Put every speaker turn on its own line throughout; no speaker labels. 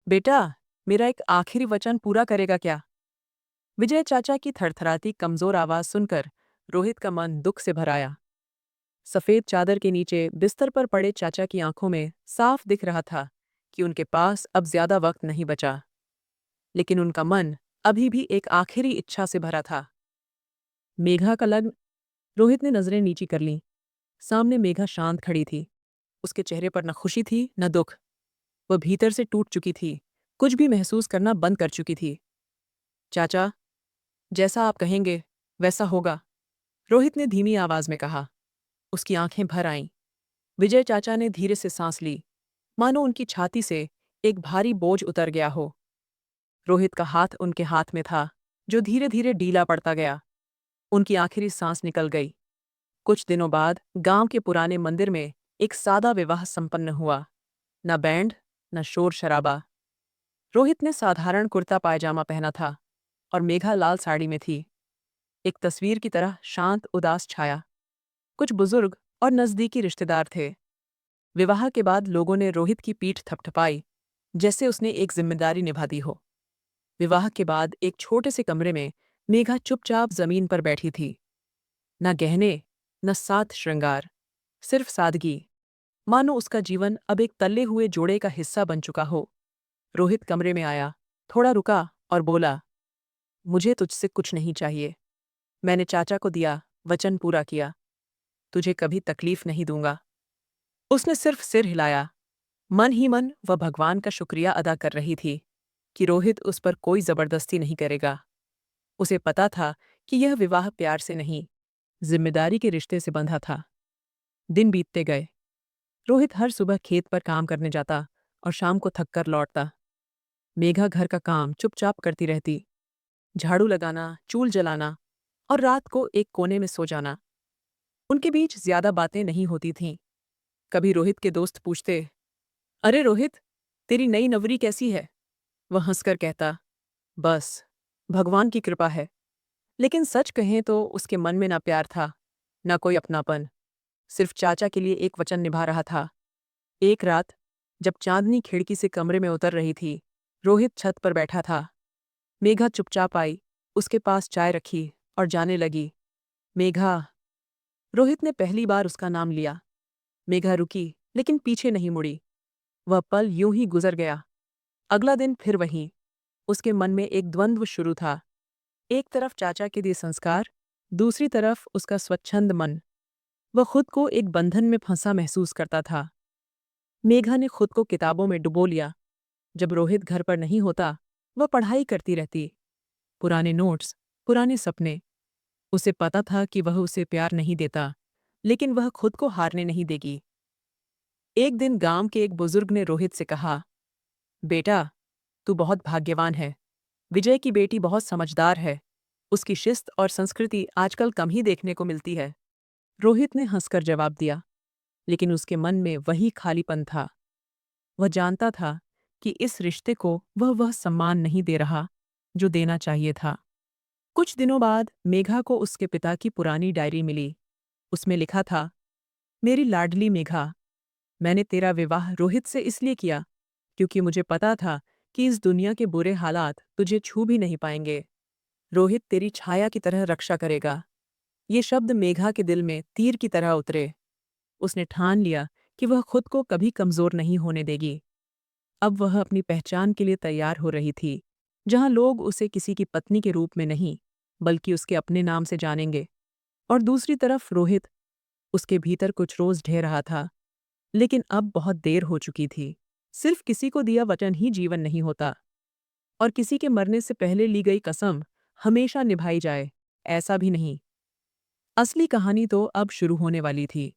बेटा, मेरा एक आखिरी वचन पूरा करेगा क्या? विजय चाचा की थरथराती कमजोर आवाज सुनकर रोहित का मन दुख से भर आया। सफेद चादर के नीचे बिस्तर पर पड़े चाचा की आंखों में साफ दिख रहा था कि उनके पास अब ज्यादा वक्त नहीं बचा। लेकिन उनका मन अभी भी एक आखिरी इच्छा से भरा था। मेघा का लग्न। रोहित ने नजरें नीची कर लीं। सामने मेघा शांत खड़ी थी। उसके चेहरे पर न खुशी थी न दुख। वह भीतर से टूट चुकी थी, कुछ भी महसूस करना बंद कर चुकी थी। चाचा, जैसा आप कहेंगे वैसा होगा, रोहित ने धीमी आवाज में कहा। उसकी आंखें भर आईं। विजय चाचा ने धीरे से सांस ली, मानो उनकी छाती से एक भारी बोझ उतर गया हो। रोहित का हाथ उनके हाथ में था, जो धीरे धीरे ढीला पड़ता गया। उनकी आखिरी सांस निकल गई। कुछ दिनों बाद गांव के पुराने मंदिर में एक सादा विवाह संपन्न हुआ। न बैंड, न शोर शराबा। रोहित ने साधारण कुर्ता पायजामा पहना था और मेघा लाल साड़ी में थी। एक तस्वीर की तरह शांत उदास छाया। कुछ बुजुर्ग और नजदीकी रिश्तेदार थे। विवाह के बाद लोगों ने रोहित की पीठ थपथपाई, जैसे उसने एक जिम्मेदारी निभा दी हो। विवाह के बाद एक छोटे से कमरे में मेघा चुपचाप जमीन पर बैठी थी। न गहने, न साथ श्रृंगार, सिर्फ सादगी, मानो उसका जीवन अब एक तल्ले हुए जोड़े का हिस्सा बन चुका हो। रोहित कमरे में आया, थोड़ा रुका और बोला, मुझे तुझसे कुछ नहीं चाहिए। मैंने चाचा को दिया, वचन पूरा किया। तुझे कभी तकलीफ नहीं दूंगा। उसने सिर्फ सिर हिलाया। मन ही मन वह भगवान का शुक्रिया अदा कर रही थी कि रोहित उस पर कोई जबरदस्ती नहीं करेगा। उसे पता था कि यह विवाह प्यार से नहीं, जिम्मेदारी के रिश्ते से बंधा था। दिन बीतते गए। रोहित हर सुबह खेत पर काम करने जाता और शाम को थककर लौटता। मेघा घर का काम चुपचाप करती रहती, झाड़ू लगाना, चूल जलाना और रात को एक कोने में सो जाना। उनके बीच ज्यादा बातें नहीं होती थीं। कभी रोहित के दोस्त पूछते, अरे रोहित, तेरी नई नवरी कैसी है? वह हंसकर कहता, बस, भगवान की कृपा है। लेकिन सच कहें तो उसके मन में ना प्यार था, ना कोई अपनापन। सिर्फ चाचा के लिए एक वचन निभा रहा था। एक रात, जब चांदनी खिड़की से कमरे में उतर रही थी, रोहित छत पर बैठा था। मेघा चुपचाप आई, उसके पास चाय रखी और जाने लगी। मेघा। रोहित ने पहली बार उसका नाम लिया। मेघा रुकी, लेकिन पीछे नहीं मुड़ी। वह पल यूं ही गुजर गया। अगला दिन फिर वहीं। उसके मन में एक द्वंद्व शुरू था। एक तरफ चाचा के दिए संस्कार, दूसरी तरफ उसका स्वच्छंद मन। वह खुद को एक बंधन में फंसा महसूस करता था। मेघा ने खुद को किताबों में डुबो लिया। जब रोहित घर पर नहीं होता, वह पढ़ाई करती रहती। पुराने नोट्स, पुराने सपने। उसे पता था कि वह उसे प्यार नहीं देता, लेकिन वह खुद को हारने नहीं देगी। एक दिन गांव के एक बुजुर्ग ने रोहित से कहा, बेटा, तू बहुत भाग्यवान है। विजय की बेटी बहुत समझदार है। उसकी शिस्त और संस्कृति आजकल कम ही देखने को मिलती है। रोहित ने हंसकर जवाब दिया, लेकिन उसके मन में वही खालीपन था। वह जानता था कि इस रिश्ते को वह सम्मान नहीं दे रहा जो देना चाहिए था। कुछ दिनों बाद मेघा को उसके पिता की पुरानी डायरी मिली। उसमें लिखा था, मेरी लाडली मेघा, मैंने तेरा विवाह रोहित से इसलिए किया क्योंकि मुझे पता था कि इस दुनिया के बुरे हालात तुझे छू भी नहीं पाएंगे। रोहित तेरी छाया की तरह रक्षा करेगा। ये शब्द मेघा के दिल में तीर की तरह उतरे। उसने ठान लिया कि वह खुद को कभी कमजोर नहीं होने देगी। अब वह अपनी पहचान के लिए तैयार हो रही थी, जहां लोग उसे किसी की पत्नी के रूप में नहीं, बल्कि उसके अपने नाम से जानेंगे। और दूसरी तरफ रोहित, उसके भीतर कुछ रोज ढह रहा था, लेकिन अब बहुत देर हो चुकी थी। सिर्फ किसी को दिया वचन ही जीवन नहीं होता, और किसी के मरने से पहले ली गई कसम हमेशा निभाई जाए, ऐसा भी नहीं। असली कहानी तो अब शुरू होने वाली थी।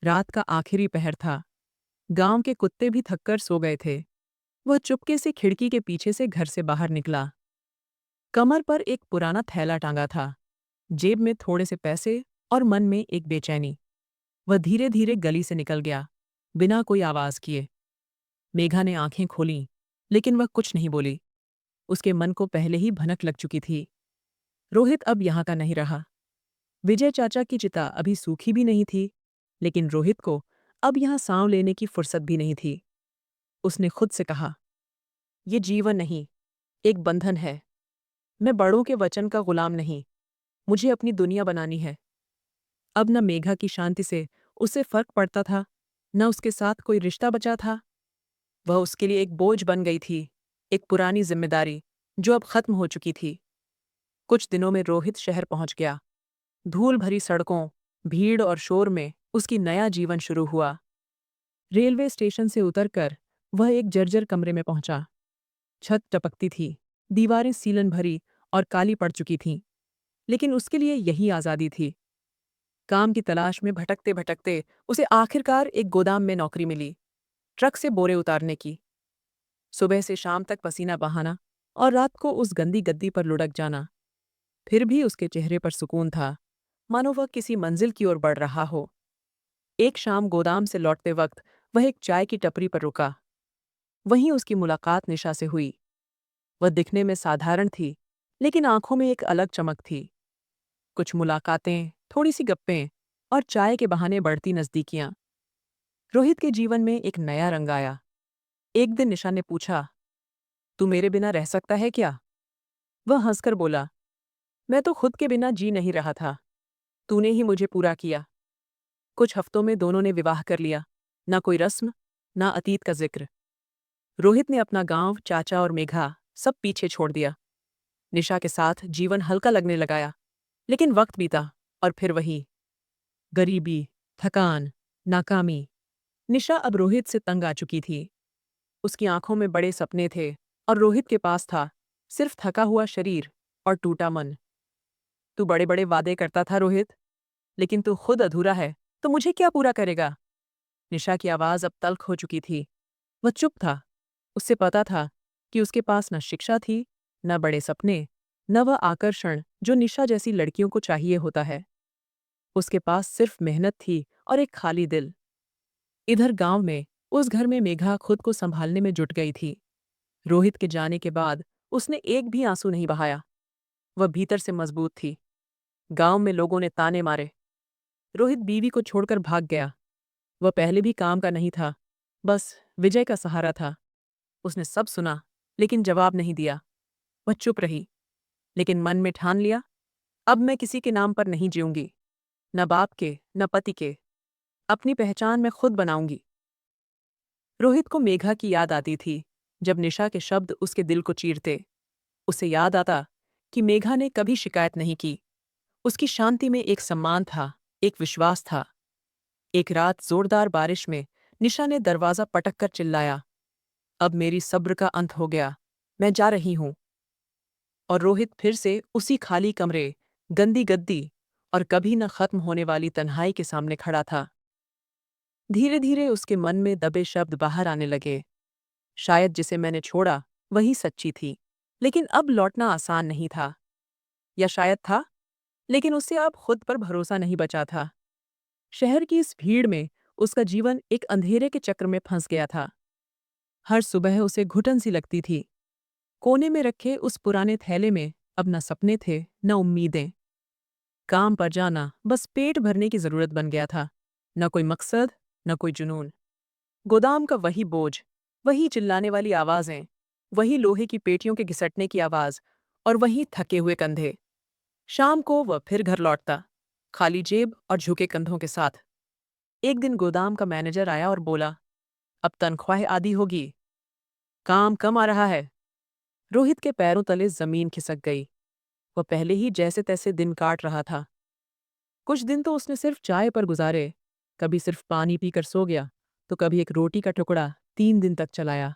रात का आखिरी पहर था। गांव के कुत्ते भी थककर सो गए थे। वह चुपके से खिड़की के पीछे से घर से बाहर निकला। कमर पर एक पुराना थैला टांगा था, जेब में थोड़े से पैसे और मन में एक बेचैनी। वह धीरे धीरे गली से निकल गया, बिना कोई आवाज किए। मेघा ने आंखें खोलीं, लेकिन वह कुछ नहीं बोली। उसके मन को पहले ही भनक लग चुकी थी। रोहित अब यहाँ का नहीं रहा। विजय चाचा की चिता अभी सूखी भी नहीं थी, लेकिन रोहित को अब यहाँ सांव लेने की फुर्सत भी नहीं थी। उसने खुद से कहा, ये जीवन नहीं, एक बंधन है। मैं बड़ों के वचन का गुलाम नहीं, मुझे अपनी दुनिया बनानी है। अब न मेघा की शांति से उसे फर्क पड़ता था, न उसके साथ कोई रिश्ता बचा था। वह उसके लिए एक बोझ बन गई थी, एक पुरानी जिम्मेदारी जो अब खत्म हो चुकी थी। कुछ दिनों में रोहित शहर पहुंच गया। धूल भरी सड़कों, भीड़ और शोर में उसकी नया जीवन शुरू हुआ। रेलवे स्टेशन से उतरकर वह एक जर्जर कमरे में पहुंचा। छत टपकती थी, दीवारें सीलन भरी और काली पड़ चुकी थीं, लेकिन उसके लिए यही आज़ादी थी। काम की तलाश में भटकते भटकते उसे आखिरकार एक गोदाम में नौकरी मिली, ट्रक से बोरे उतारने की। सुबह से शाम तक पसीना बहाना और रात को उस गंदी गद्दी पर लुढ़क जाना। फिर भी उसके चेहरे पर सुकून था, मानो वह किसी मंजिल की ओर बढ़ रहा हो। एक शाम गोदाम से लौटते वक्त वह एक चाय की टपरी पर रुका। वहीं उसकी मुलाकात निशा से हुई। वह दिखने में साधारण थी, लेकिन आंखों में एक अलग चमक थी। कुछ मुलाकातें, थोड़ी सी गप्पें और चाय के बहाने बढ़ती नज़दीकियां। रोहित के जीवन में एक नया रंग आया। एक दिन निशा ने पूछा, तू मेरे बिना रह सकता है क्या? वह हंसकर बोला, मैं तो खुद के बिना जी नहीं रहा था, तूने ही मुझे पूरा किया। कुछ हफ्तों में दोनों ने विवाह कर लिया। ना कोई रस्म, ना अतीत का जिक्र। रोहित ने अपना गांव, चाचा और मेघा सब पीछे छोड़ दिया। निशा के साथ जीवन हल्का लगने लगाया, लेकिन वक्त बीता और फिर वही गरीबी, थकान, नाकामी। निशा अब रोहित से तंग आ चुकी थी। उसकी आंखों में बड़े सपने थे और रोहित के पास था सिर्फ थका हुआ शरीर और टूटा मन। तू बड़े बड़े वादे करता था रोहित, लेकिन तू खुद अधूरा है, तो मुझे क्या पूरा करेगा? निशा की आवाज अब तल्ख हो चुकी थी। वह चुप था। उससे पता था कि उसके पास न शिक्षा थी, न बड़े सपने, न वह आकर्षण जो निशा जैसी लड़कियों को चाहिए होता है। उसके पास सिर्फ मेहनत थी और एक खाली दिल। इधर गांव में, उस घर में मेघा खुद को संभालने में जुट गई थी। रोहित के जाने के बाद उसने एक भी आंसू नहीं बहाया। वह भीतर से मजबूत थी। गांव में लोगों ने ताने मारे, रोहित बीवी को छोड़कर भाग गया। वह पहले भी काम का नहीं था, बस विजय का सहारा था। उसने सब सुना, लेकिन जवाब नहीं दिया। वह चुप रही, लेकिन मन में ठान लिया, अब मैं किसी के नाम पर नहीं जीऊंगी, न बाप के, न पति के। अपनी पहचान मैं खुद बनाऊंगी। रोहित को मेघा की याद आती थी, जब निशा के शब्द उसके दिल को चीरते। उसे याद आता कि मेघा ने कभी शिकायत नहीं की। उसकी शांति में एक सम्मान था, एक विश्वास था। एक रात जोरदार बारिश में निशा ने दरवाजा पटक कर चिल्लाया, अब मेरी सब्र का अंत हो गया, मैं जा रही हूं। और रोहित फिर से उसी खाली कमरे, गंदी गद्दी और कभी न खत्म होने वाली तन्हाई के सामने खड़ा था। धीरे धीरे उसके मन में दबे शब्द बाहर आने लगे। शायद जिसे मैंने छोड़ा वही सच्ची थी, लेकिन अब लौटना आसान नहीं था। या शायद था, लेकिन उससे अब खुद पर भरोसा नहीं बचा था। शहर की इस भीड़ में उसका जीवन एक अंधेरे के चक्र में फंस गया था। हर सुबह उसे घुटन सी लगती थी। कोने में रखे उस पुराने थैले में अब न सपने थे, न उम्मीदें। काम पर जाना बस पेट भरने की जरूरत बन गया था। न कोई मकसद, न कोई जुनून। गोदाम का वही बोझ, वही चिल्लाने वाली आवाजें, वही लोहे की पेटियों के घिसटने की आवाज और वही थके हुए कंधे। शाम को वह फिर घर लौटता, खाली जेब और झुके कंधों के साथ। एक दिन गोदाम का मैनेजर आया और बोला, अब तनख्वाह आधी होगी, काम कम आ रहा है। रोहित के पैरों तले जमीन खिसक गई। वह पहले ही जैसे तैसे दिन काट रहा था। कुछ दिन तो उसने सिर्फ चाय पर गुजारे, कभी सिर्फ पानी पीकर सो गया, तो कभी एक रोटी का टुकड़ा 3 दिन तक चलाया।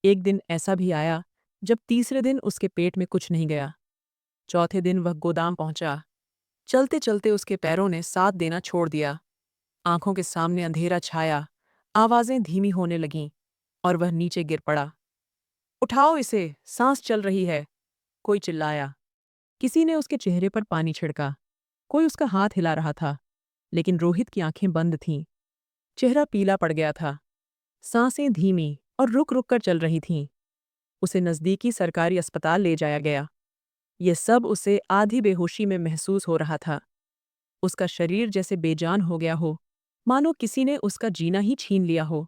एक दिन ऐसा भी आया जब तीसरे दिन उसके पेट में कुछ नहीं गया। चौथे दिन वह गोदाम पहुंचा। चलते चलते उसके पैरों ने साथ देना छोड़ दिया। आंखों के सामने अंधेरा छाया, आवाजें धीमी होने लगीं और वह नीचे गिर पड़ा। उठाओ इसे, सांस चल रही है, कोई चिल्लाया। किसी ने उसके चेहरे पर पानी छिड़का, कोई उसका हाथ हिला रहा था, लेकिन रोहित की आंखें बंद थीं। चेहरा पीला पड़ गया था। सांसें धीमी और रुक रुक कर चल रही थीं। उसे नज़दीकी सरकारी अस्पताल ले जाया गया। यह सब उसे आधी बेहोशी में महसूस हो रहा था। उसका शरीर जैसे बेजान हो गया हो, मानो किसी ने उसका जीना ही छीन लिया हो।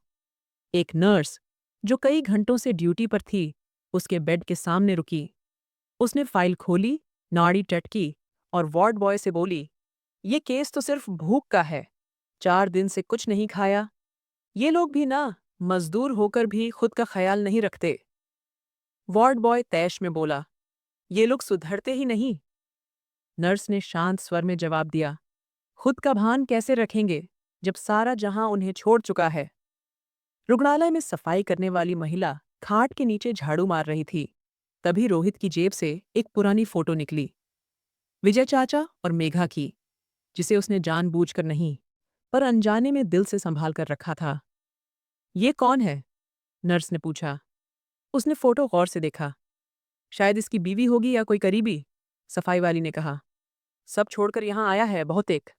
एक नर्स, जो कई घंटों से ड्यूटी पर थी, उसके बेड के सामने रुकी। उसने फाइल खोली, नाड़ी टटकी और वार्ड बॉय से बोली, ये केस तो सिर्फ भूख का है। 4 दिन से कुछ नहीं खाया। ये लोग भी ना, मजदूर होकर भी खुद का ख्याल नहीं रखते। वार्ड बॉय तैश में बोला, ये लोग सुधरते ही नहीं। नर्स ने शांत स्वर में जवाब दिया, खुद का भान कैसे रखेंगे जब सारा जहां उन्हें छोड़ चुका है। रुग्णालय में सफाई करने वाली महिला खाट के नीचे झाड़ू मार रही थी। तभी रोहित की जेब से एक पुरानी फोटो निकली, विजय चाचा और मेघा की, जिसे उसने जानबूझकर नहीं पर अनजाने में दिल से संभाल कर रखा था। ये कौन है? नर्स ने पूछा। उसने फोटो गौर से देखा। शायद इसकी बीवी होगी या कोई करीबी, सफाई वाली ने कहा। सब छोड़कर यहां आया है बहुत एक।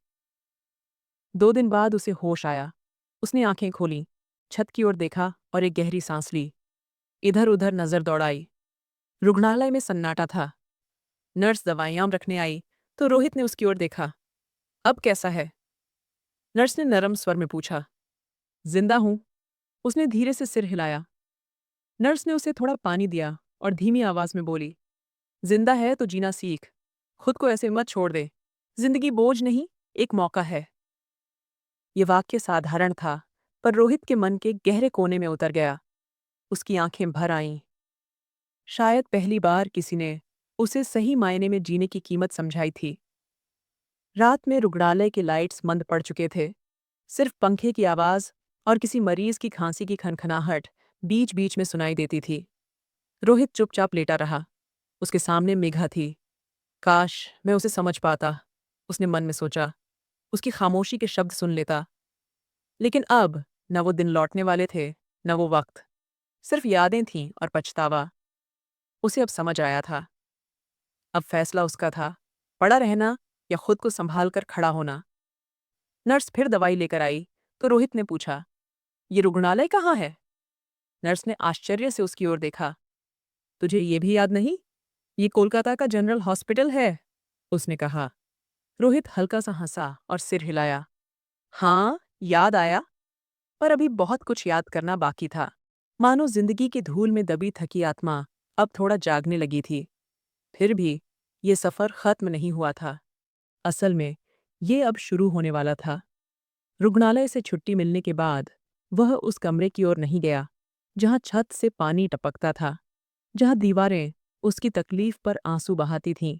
2 दिन बाद उसे होश आया। उसने आंखें खोलीं, छत की ओर देखा और एक गहरी सांस ली। इधर उधर नजर दौड़ाई। रुग्णालय में सन्नाटा था। नर्स दवाइयां रखने आई तो रोहित ने उसकी ओर देखा। अब कैसा है? नर्स ने नरम स्वर में पूछा। जिंदा हूं। उसने धीरे से सिर हिलाया। नर्स ने उसे थोड़ा पानी दिया और धीमी आवाज में बोली, जिंदा है तो जीना सीख। खुद को ऐसे मत छोड़ दे। जिंदगी बोझ नहीं, एक मौका है। ये वाक्य साधारण था, पर रोहित के मन के गहरे कोने में उतर गया। उसकी आंखें भर आईं। शायद पहली बार किसी ने उसे सही मायने में जीने की कीमत समझाई थी। रात में रुग्णालय के लाइट्स मंद पड़ चुके थे। सिर्फ पंखे की आवाज और किसी मरीज की खांसी की खनखनाहट बीच बीच में सुनाई देती थी। रोहित चुपचाप लेटा रहा। उसके सामने मेघा थी। काश मैं उसे समझ पाता, उसने मन में सोचा। उसकी खामोशी के शब्द सुन लेता। लेकिन अब न वो दिन लौटने वाले थे, न वो वक्त। सिर्फ यादें थीं और पछतावा। उसे अब समझ आया था। अब फैसला उसका था, पड़ा रहना या खुद को संभाल कर खड़ा होना। नर्स फिर दवाई लेकर आई तो रोहित ने पूछा, ये रुग्णालय कहाँ है? नर्स ने आश्चर्य से उसकी ओर देखा। तुझे ये भी याद नहीं? ये कोलकाता का जनरल हॉस्पिटल है, उसने कहा। रोहित हल्का सा हंसा और सिर हिलाया। हाँ, याद आया, पर अभी बहुत कुछ याद करना बाकी था। मानो जिंदगी की धूल में दबी थकी आत्मा अब थोड़ा जागने लगी थी। फिर भी ये सफर खत्म नहीं हुआ था। असल में ये अब शुरू होने वाला था। रुग्णालय से छुट्टी मिलने के बाद वह उस कमरे की ओर नहीं गया जहां छत से पानी टपकता था, जहां दीवारें उसकी तकलीफ पर आंसू बहाती थीं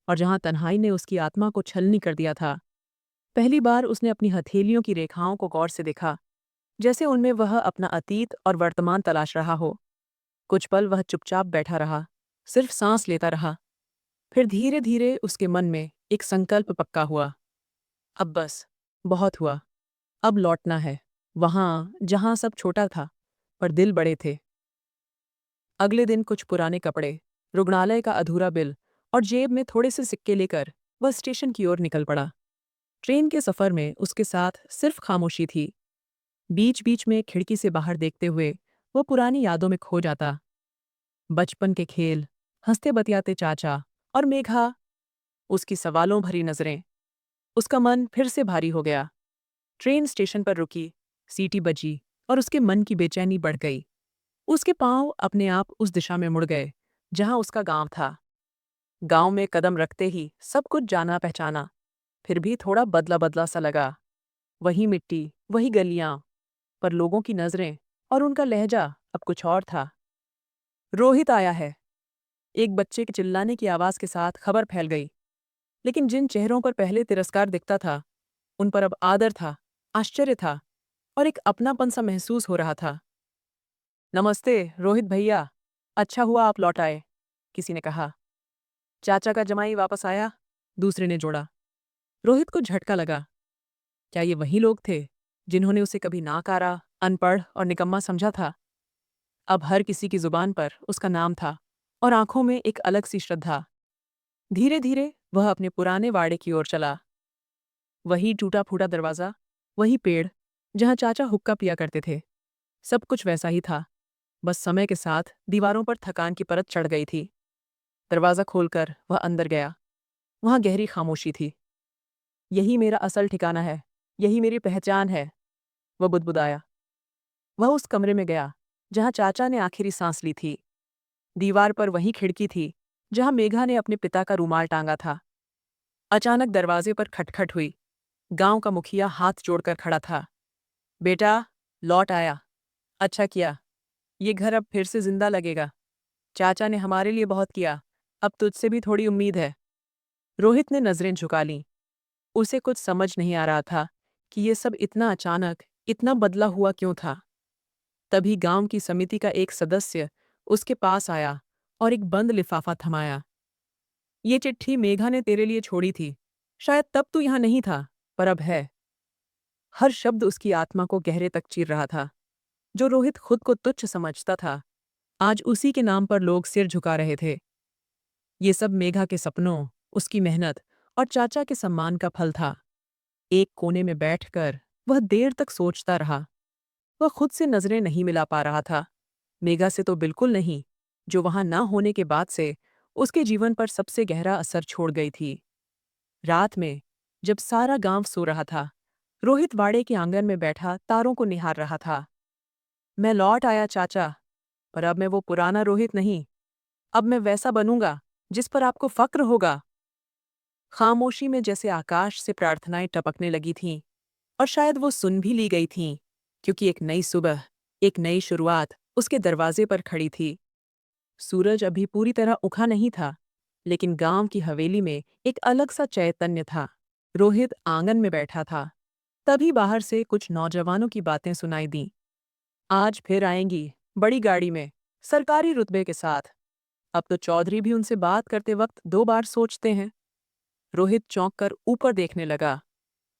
और जहां तन्हाई ने उसकी आत्मा को छलनी कर दिया था। पहली बार उसने अपनी हथेलियों की रेखाओं को गौर से देखा, जैसे उनमें वह अपना अतीत और वर्तमान तलाश रहा हो। कुछ पल वह चुपचाप बैठा रहा, सिर्फ सांस लेता रहा। फिर धीरे धीरे उसके मन में एक संकल्प पक्का हुआ। अब बस, बहुत हुआ। अब लौटना है, वहां जहां सब छोटा था पर दिल बड़े थे। अगले दिन कुछ पुराने कपड़े, रुग्णालय का अधूरा बिल और जेब में थोड़े से सिक्के लेकर वह स्टेशन की ओर निकल पड़ा। ट्रेन के सफर में उसके साथ सिर्फ खामोशी थी। बीच बीच में खिड़की से बाहर देखते हुए वो पुरानी यादों में खो जाता। बचपन के खेल, हंसते बतियाते चाचा और मेघा, उसकी सवालों भरी नजरें। उसका मन फिर से भारी हो गया। ट्रेन स्टेशन पर रुकी, सीटी बजी और उसके मन की बेचैनी बढ़ गई। उसके पांव अपने आप उस दिशा में मुड़ गए जहां उसका गांव था। गांव में कदम रखते ही सब कुछ जाना पहचाना, फिर भी थोड़ा बदला बदला सा लगा। वही मिट्टी, वही गलियां, पर लोगों की नजरें और उनका लहजा अब कुछ और था। रोहित आया है, एक बच्चे के चिल्लाने की आवाज के साथ खबर फैल गई। लेकिन जिन चेहरों पर पहले तिरस्कार दिखता था, उन पर अब आदर था, आश्चर्य था और एक अपनापन सा महसूस हो रहा था। नमस्ते रोहित भैया, अच्छा हुआ आप लौट आए, किसी ने कहा। चाचा का जमाई वापस आया, दूसरे ने जोड़ा। रोहित को झटका लगा। क्या ये वही लोग थे जिन्होंने उसे कभी नाकारा, अनपढ़ और निकम्मा समझा था? अब हर किसी की जुबान पर उसका नाम था और आंखों में एक अलग सी श्रद्धा। धीरे धीरे वह अपने पुराने वाड़े की ओर चला। वही टूटा फूटा दरवाजा, वही पेड़ जहां चाचा हुक्का पिया करते थे। सब कुछ वैसा ही था, बस समय के साथ दीवारों पर थकान की परत चढ़ गई थी। दरवाजा खोलकर वह अंदर गया। वहां गहरी खामोशी थी। यही मेरा असल ठिकाना है, यही मेरी पहचान है, वह बुदबुदाया। वह उस कमरे में गया जहां चाचा ने आखिरी सांस ली थी। दीवार पर वही खिड़की थी जहां मेघा ने अपने पिता का रूमाल टांगा था। अचानक दरवाजे पर खटखट हुई। गांव का मुखिया हाथ जोड़कर खड़ा था। बेटा, लौट आया। अच्छा किया। ये घर अब फिर से जिंदा लगेगा। चाचा ने हमारे लिए बहुत किया। अब तुझसे भी थोड़ी उम्मीद है। रोहित ने नजरें झुका लीं। उसे कुछ समझ नहीं आ रहा था कि ये सब इतना अचानक, इतना बदला हुआ क्यों था। तभी गांव की समिति का एक सदस्य उसके पास आया और एक बंद लिफाफा थमाया। ये चिट्ठी मेघा ने तेरे लिए छोड़ी थी। शायद तब तू यहां नहीं था, पर अब है। हर शब्द उसकी आत्मा को गहरे तक चीर रहा था। जो रोहित खुद को तुच्छ समझता था, आज उसी के नाम पर लोग सिर झुका रहे थे। ये सब मेघा के सपनों, उसकी मेहनत और चाचा के सम्मान का फल था। एक कोने में बैठकर वह देर तक सोचता रहा। वह खुद से नजरें नहीं मिला पा रहा था। मेघा से तो बिल्कुल नहीं, जो वहां ना होने के बाद से उसके जीवन पर सबसे गहरा असर छोड़ गई थी। रात में जब सारा गांव सो रहा था, रोहित वाड़े के आंगन में बैठा तारों को निहार रहा था। मैं लौट आया चाचा, पर अब मैं वो पुराना रोहित नहीं। अब मैं वैसा बनूंगा जिस पर आपको फक्र होगा। खामोशी में जैसे आकाश से प्रार्थनाएं टपकने लगी थीं, और शायद वो सुन भी ली गई थीं, क्योंकि एक नई सुबह, एक नई शुरुआत उसके दरवाजे पर खड़ी थी। सूरज अभी पूरी तरह उठा नहीं था, लेकिन गांव की हवेली में एक अलग सा चैतन्य था। रोहित आंगन में बैठा था। तभी बाहर से कुछ नौजवानों की बातें सुनाई दीं। आज फिर आएंगी, बड़ी गाड़ी में, सरकारी रुतबे के साथ। अब तो चौधरी भी उनसे बात करते वक्त 2 बार सोचते हैं। रोहित चौंक कर ऊपर देखने लगा।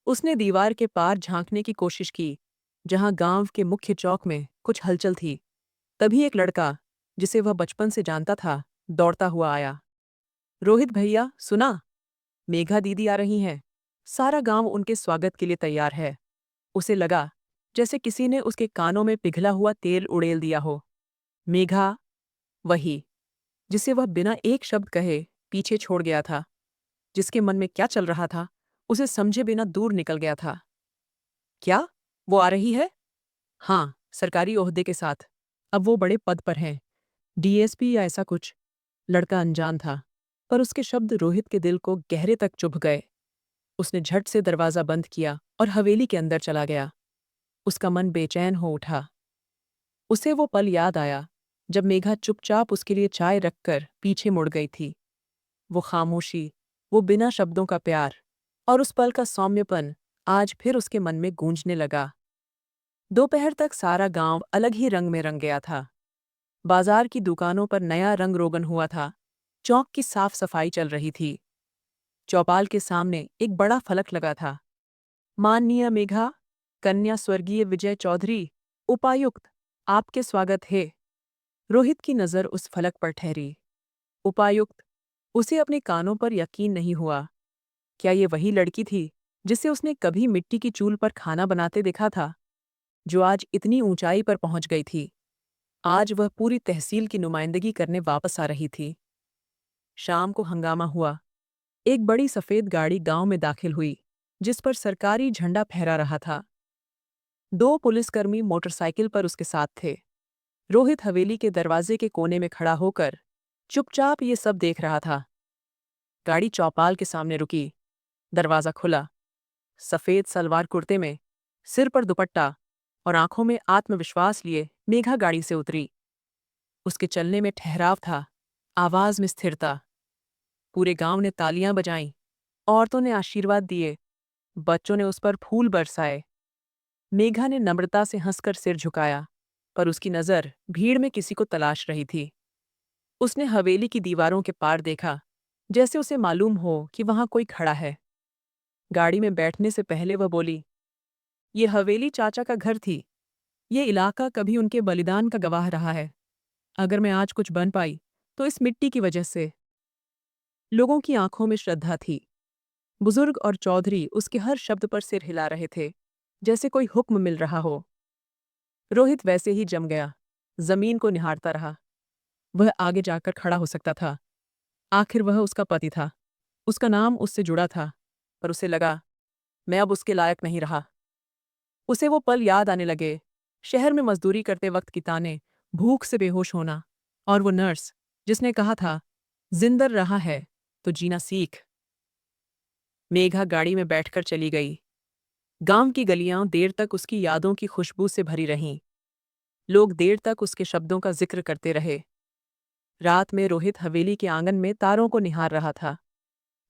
उसने दीवार के पार झांकने की कोशिश की, जहां गांव के मुख्य चौक में कुछ हलचल थी। तभी एक लड़का, जिसे वह बचपन से जानता था, दौड़ता हुआ आया। रोहित भैया, सुना? मेघा दीदी आ रही हैं। सारा गांव उनके स्वागत के लिए तैयार है। उसे लगा जैसे किसी ने उसके कानों में पिघला हुआ तेल उड़ेल दिया हो। मेघा, वही जिसे वह बिना एक शब्द कहे पीछे छोड़ गया था, जिसके मन में क्या चल रहा था उसे समझे बिना दूर निकल गया था। क्या? वो आ रही है? हाँ, सरकारी ओहदे के साथ। अब वो बड़े पद पर हैं, डीएसपी या ऐसा कुछ। लड़का अनजान था, पर उसके शब्द रोहित के दिल को गहरे तक चुभ गए। उसने झट से दरवाजा बंद किया और हवेली के अंदर चला गया। उसका मन बेचैन हो उठा। उसे वो पल याद आया जब मेघा चुपचाप उसके लिए चाय रखकर पीछे मुड़ गई थी। वो खामोशी, वो बिना शब्दों का प्यार, और उस पल का सौम्यपन आज फिर उसके मन में गूंजने लगा। दोपहर तक सारा गांव अलग ही रंग में रंग गया था। बाजार की दुकानों पर नया रंग रोगन हुआ था। चौक की साफ सफाई चल रही थी। चौपाल के सामने एक बड़ा फलक लगा था। माननीय मेघा, कन्या स्वर्गीय विजय चौधरी, उपायुक्त, आपके स्वागत है। रोहित की नज़र उस फलक पर ठहरी। उपायुक्त? उसे अपने कानों पर यकीन नहीं हुआ। क्या ये वही लड़की थी जिसे उसने कभी मिट्टी की चूल पर खाना बनाते देखा था, जो आज इतनी ऊंचाई पर पहुंच गई थी? आज वह पूरी तहसील की नुमाइंदगी करने वापस आ रही थी। शाम को हंगामा हुआ। एक बड़ी सफेद गाड़ी गांव में दाखिल हुई, जिस पर सरकारी झंडा फहरा रहा था। 2 पुलिसकर्मी मोटरसाइकिल पर उसके साथ थे। रोहित हवेली के दरवाजे के कोने में खड़ा होकर चुपचाप ये सब देख रहा था। गाड़ी चौपाल के सामने रुकी। दरवाजा खुला। सफेद सलवार कुर्ते में, सिर पर दुपट्टा और आंखों में आत्मविश्वास लिए मेघा गाड़ी से उतरी। उसके चलने में ठहराव था, आवाज में स्थिरता। पूरे गांव ने तालियां बजाईं, औरतों ने आशीर्वाद दिए, बच्चों ने उस पर फूल बरसाए। मेघा ने नम्रता से हंसकर सिर झुकाया, पर उसकी नज़र भीड़ में किसी को तलाश रही थी। उसने हवेली की दीवारों के पार देखा, जैसे उसे मालूम हो कि वहां कोई खड़ा है। गाड़ी में बैठने से पहले वह बोली, ये हवेली चाचा का घर थी। ये इलाका कभी उनके बलिदान का गवाह रहा है। अगर मैं आज कुछ बन पाई, तो इस मिट्टी की वजह से। लोगों की आंखों में श्रद्धा थी। बुजुर्ग और चौधरी उसके हर शब्द पर सिर हिला रहे थे, जैसे कोई हुक्म मिल रहा हो। रोहित वैसे ही जम गया, जमीन को निहारता रहा। वह आगे जाकर खड़ा हो सकता था। आखिर वह उसका पति था। उसका नाम उससे जुड़ा था, पर उसे लगा, मैं अब उसके लायक नहीं रहा। उसे वो पल याद आने लगे, शहर में मजदूरी करते वक्त की ताने, भूख से बेहोश होना, और वो नर्स जिसने कहा था, जिंदर रहा है तो जीना सीख। मेघा गाड़ी में बैठकर चली गई। गांव की गलियां देर तक उसकी यादों की खुशबू से भरी रहीं। लोग देर तक उसके शब्दों का जिक्र करते रहे। रात में रोहित हवेली के आंगन में तारों को निहार रहा था।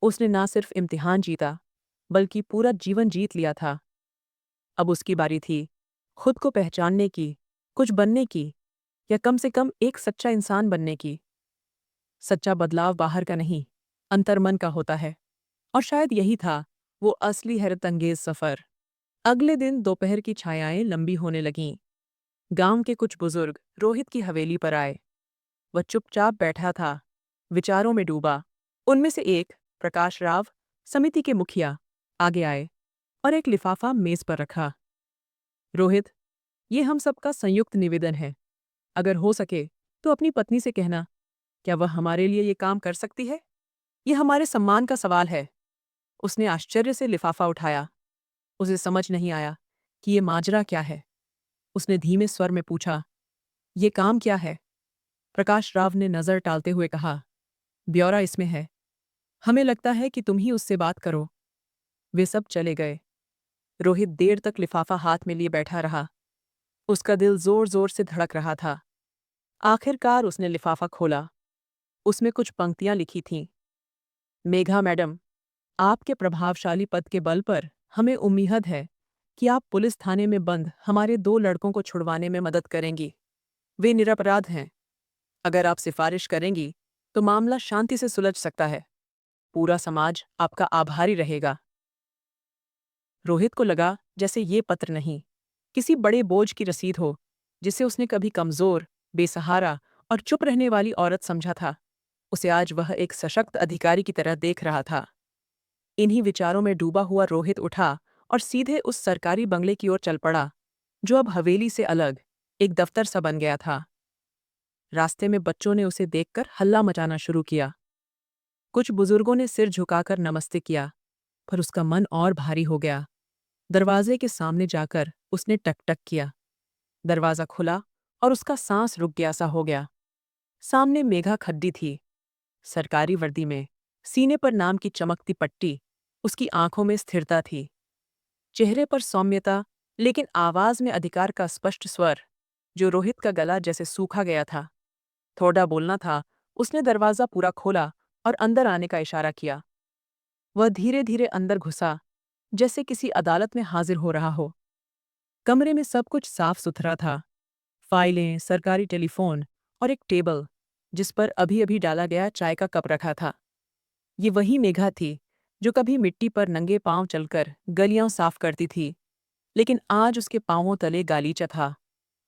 उसने ना सिर्फ इम्तिहान जीता, बल्कि पूरा जीवन जीत लिया था। अब उसकी बारी थी, खुद को पहचानने की, कुछ बनने की, या कम से कम एक सच्चा इंसान बनने की। सच्चा बदलाव बाहर का नहीं, अंतर्मन का होता है। और शायद यही था वो असली हैरतअंगेज सफर। अगले दिन दोपहर की छायाएं लंबी होने लगीं। गांव के कुछ बुजुर्ग रोहित की हवेली पर आए। वह चुपचाप बैठा था, विचारों में डूबा। उनमें से एक, प्रकाश राव, समिति के मुखिया, आगे आए और एक लिफाफा मेज पर रखा। रोहित, ये हम सबका संयुक्त निवेदन है। अगर हो सके तो अपनी पत्नी से कहना, क्या वह हमारे लिए ये काम कर सकती है? ये हमारे सम्मान का सवाल है। उसने आश्चर्य से लिफाफा उठाया। उसे समझ नहीं आया कि ये माजरा क्या है। उसने धीमे स्वर में पूछा, ये काम क्या है? प्रकाश राव ने नजर टालते हुए कहा, ब्यौरा इसमें है। हमें लगता है कि तुम ही उससे बात करो। वे सब चले गए। रोहित देर तक लिफाफा हाथ में लिए बैठा रहा। उसका दिल जोर जोर से धड़क रहा था। आखिरकार उसने लिफाफा खोला। उसमें कुछ पंक्तियां लिखी थीं। मेघा मैडम, आपके प्रभावशाली पद के बल पर हमें उम्मीद है कि आप पुलिस थाने में बंद हमारे 2 लड़कों को छुड़वाने में मदद करेंगी। वे निरपराध हैं। अगर आप सिफारिश करेंगी तो मामला शांति से सुलझ सकता है। पूरा समाज आपका आभारी रहेगा। रोहित को लगा जैसे ये पत्र नहीं, किसी बड़े बोझ की रसीद हो, जिसे उसने कभी कमजोर, बेसहारा और चुप रहने वाली औरत समझा था। उसे आज वह एक सशक्त अधिकारी की तरह देख रहा था। इन्हीं विचारों में डूबा हुआ रोहित उठा और सीधे उस सरकारी बंगले की ओर चल पड़ा, जो अब हवेली से अलग एक दफ्तर सा बन गया था। रास्ते में बच्चों ने उसे देखकर हल्ला मचाना शुरू किया। कुछ बुजुर्गों ने सिर झुकाकर नमस्ते किया, पर उसका मन और भारी हो गया। दरवाजे के सामने जाकर उसने टक-टक किया। दरवाजा खुला और उसका सांस रुक गया सा हो गया। सामने मेघा खड़ी थी, सरकारी वर्दी में, सीने पर नाम की चमकती पट्टी। उसकी आंखों में स्थिरता थी, चेहरे पर सौम्यता, लेकिन आवाज में अधिकार का स्पष्ट स्वर, जो रोहित का गला जैसे सूखा गया था। थोड़ा बोलना था, उसने दरवाजा पूरा खोला और अंदर आने का इशारा किया। वह धीरे धीरे अंदर घुसा, जैसे किसी अदालत में हाजिर हो रहा हो। कमरे में सब कुछ साफ सुथरा था। फाइलें, सरकारी टेलीफोन और एक टेबल, जिस पर अभी अभी डाला गया चाय का कप रखा था। ये वही मेघा थी जो कभी मिट्टी पर नंगे पांव चलकर गलियां साफ करती थी, लेकिन आज उसके पांवों तले गालीचा था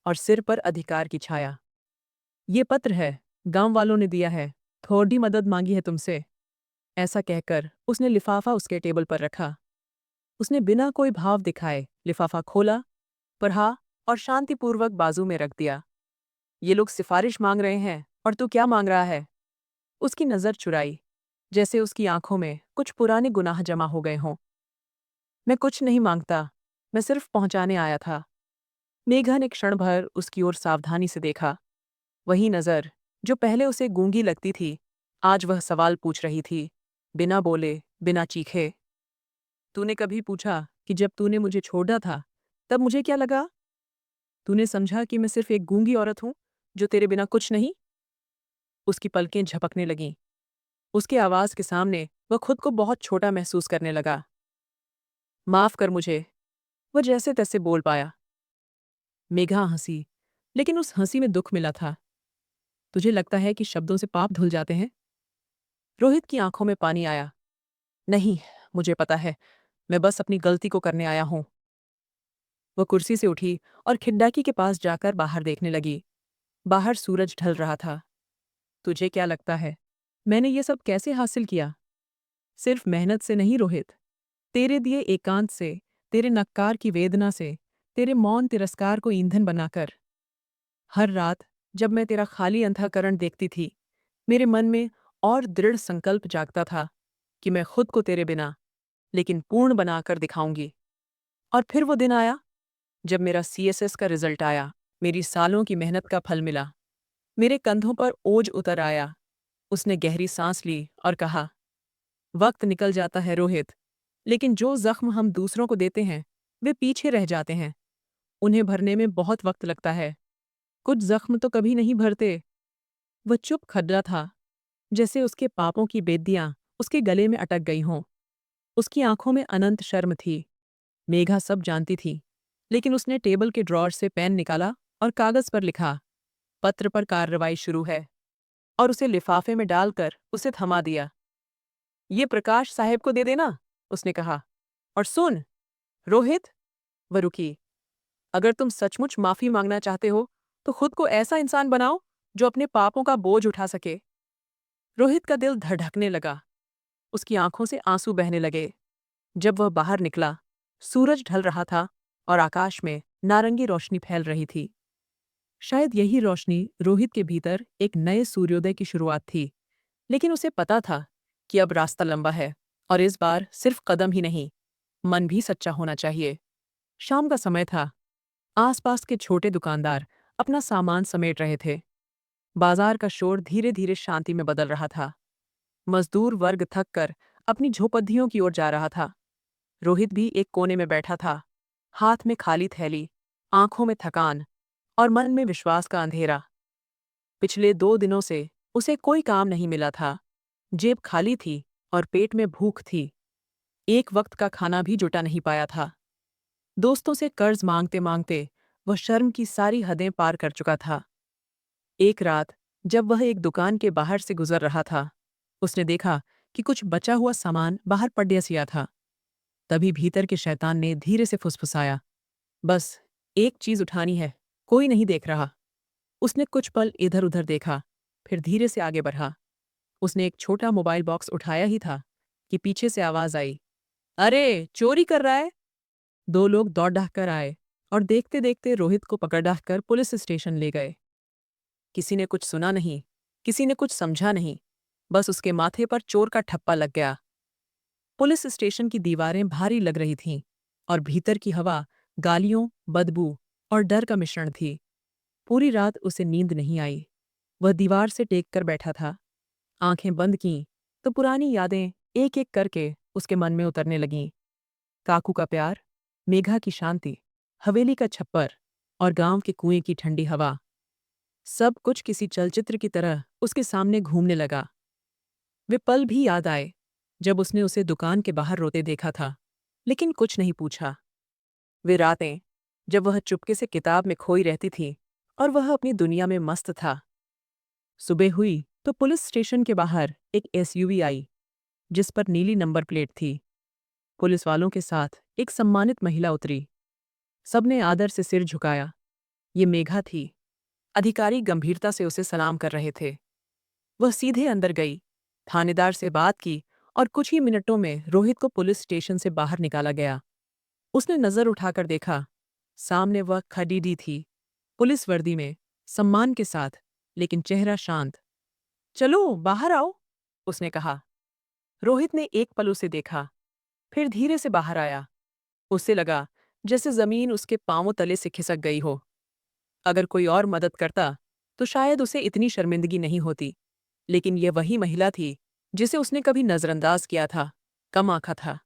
और सिर पर अधिकार की छाया। ये पत्र है, गांव वालों ने दिया है, थोड़ी मदद मांगी है तुमसे। ऐसा कहकर उसने लिफाफा उसके टेबल पर रखा। उसने बिना कोई भाव दिखाए लिफाफा खोला, पढ़ा और शांतिपूर्वक बाजू में रख दिया। ये लोग सिफारिश मांग रहे हैं और तू क्या मांग रहा है? उसकी नजर चुराई, जैसे उसकी आंखों में कुछ पुराने गुनाह जमा हो गए हों। मैं कुछ नहीं मांगता, मैं सिर्फ पहुंचाने आया था। मेघा ने क्षण भर उसकी ओर सावधानी से देखा। वही नजर जो पहले उसे गूंगी लगती थी, आज वह सवाल पूछ रही थी, बिना बोले, बिना चीखे। तूने कभी पूछा कि जब तूने मुझे छोड़ा था तब मुझे क्या लगा? तूने समझा कि मैं सिर्फ एक गूंगी औरत हूं जो तेरे बिना कुछ नहीं? उसकी पलकें झपकने लगीं। उसके आवाज के सामने वह खुद को बहुत छोटा महसूस करने लगा। माफ कर मुझे, वह जैसे तैसे बोल पाया। मेघा हंसी, लेकिन उस हंसी में दुख मिला था। तुझे लगता है कि शब्दों से पाप धुल जाते हैं? रोहित की आंखों में पानी आया। नहीं, मुझे पता है, मैं बस अपनी गलती को करने आया हूं। वह कुर्सी से उठी और खिड़की के पास जाकर बाहर देखने लगी। बाहर सूरज ढल रहा था। तुझे क्या लगता है, मैंने ये सब कैसे हासिल किया? सिर्फ मेहनत से नहीं रोहित, तेरे दिए एकांत से, तेरे नक्कार की वेदना से, तेरे मौन तिरस्कार को ईंधन बनाकर। हर रात जब मैं तेरा खाली अंतःकरण देखती थी, मेरे मन में और दृढ़ संकल्प जागता था कि मैं खुद को तेरे बिना, लेकिन पूर्ण बनाकर दिखाऊंगी। और फिर वो दिन आया, जब मेरा सीएसएस का रिजल्ट आया, मेरी सालों की मेहनत का फल मिला। मेरे कंधों पर ओझ उतर आया उसने गहरी सांस ली और कहा, वक्त निकल जाता है रोहित, लेकिन जो जख्म हम दूसरों को देते हैं वे पीछे रह जाते हैं। उन्हें भरने में बहुत वक्त लगता है। कुछ जख्म तो कभी नहीं भरते। वह चुप खड़ा था, जैसे उसके पापों की बेदियां उसके गले में अटक गई हों। उसकी आंखों में अनंत शर्म थी। मेघा सब जानती थी, लेकिन उसने टेबल के ड्रॉर से पेन निकाला और कागज पर लिखा, पत्र पर कार्रवाई शुरू है, और उसे लिफाफे में डालकर उसे थमा दिया। ये प्रकाश साहेब को दे देना, उसने कहा। और सुन रोहित, वह रुकी, अगर तुम सचमुच माफी मांगना चाहते हो तो खुद को ऐसा इंसान बनाओ जो अपने पापों का बोझ उठा सके। रोहित का दिल धड़कने लगा। उसकी आंखों से आंसू बहने लगे। जब वह बाहर निकला, सूरज ढल रहा था और आकाश में नारंगी रोशनी फैल रही थी। शायद यही रोशनी रोहित के भीतर एक नए सूर्योदय की शुरुआत थी। लेकिन उसे पता था कि अब रास्ता लंबा है, और इस बार सिर्फ कदम ही नहीं, मन भी सच्चा होना चाहिए। शाम का समय था। आसपास के छोटे दुकानदार अपना सामान समेट रहे थे। बाजार का शोर धीरे धीरे शांति में बदल रहा था। मजदूर वर्ग थक कर अपनी झोपड़ियों की ओर जा रहा था। रोहित भी एक कोने में बैठा था, हाथ में खाली थैली, आंखों में थकान और मन में विश्वास का अंधेरा। पिछले 2 दिनों से उसे कोई काम नहीं मिला था। जेब खाली थी और पेट में भूख थी। एक वक्त का खाना भी जुटा नहीं पाया था। दोस्तों से कर्ज मांगते मांगते वह शर्म की सारी हदें पार कर चुका था। एक रात जब वह एक दुकान के बाहर से गुजर रहा था, उसने देखा कि कुछ बचा हुआ सामान बाहर पड़ सिया था। तभी भीतर के शैतान ने धीरे से फुसफुसाया, बस एक चीज उठानी है, कोई नहीं देख रहा। उसने कुछ पल इधर उधर देखा, फिर धीरे से आगे बढ़ा। उसने एक छोटा मोबाइल बॉक्स उठाया ही था कि पीछे से आवाज आई, अरे चोरी कर रहा है। 2 लोग दौड़ ढाक कर आए और देखते देखते रोहित को पकड़ ढाक कर पुलिस स्टेशन ले गए। किसी ने कुछ सुना नहीं, किसी ने कुछ समझा नहीं, बस उसके माथे पर चोर का ठप्पा लग गया। पुलिस स्टेशन की दीवारें भारी लग रही थीं और भीतर की हवा गालियों, बदबू और डर का मिश्रण थी। पूरी रात उसे नींद नहीं आई। वह दीवार से टेक कर बैठा था। आंखें बंद कीं तो पुरानी यादें एक एक करके उसके मन में उतरने लगीं। काकू का प्यार, मेघा की शांति, हवेली का छप्पर और गांव के कुएं की ठंडी हवा। सब कुछ किसी चलचित्र की तरह उसके सामने घूमने लगा। वे पल भी याद आए जब उसने उसे दुकान के बाहर रोते देखा था, लेकिन कुछ नहीं पूछा। वे रातें जब वह चुपके से किताब में खोई रहती थी और वह अपनी दुनिया में मस्त था। सुबह हुई तो पुलिस स्टेशन के बाहर एक एसयूवी आई, जिस पर नीली नंबर प्लेट थी। पुलिस वालों के साथ एक सम्मानित महिला उतरी। सबने आदर से सिर झुकाया। ये मेघा थी। अधिकारी गंभीरता से उसे सलाम कर रहे थे। वह सीधे अंदर गई, थानेदार से बात की और कुछ ही मिनटों में रोहित को पुलिस स्टेशन से बाहर निकाला गया। उसने नजर उठाकर देखा, सामने वह खड़ीडी थी, पुलिस वर्दी में, सम्मान के साथ, लेकिन चेहरा शांत। चलो बाहर आओ, उसने कहा। रोहित ने एक पल उसे देखा, फिर धीरे से बाहर आया। उसे लगा जैसे जमीन उसके पांवों तले से खिसक गई हो। अगर कोई और मदद करता तो शायद उसे इतनी शर्मिंदगी नहीं होती, लेकिन यह वही महिला थी जिसे उसने कभी नजरअंदाज किया था, कम आंखा था।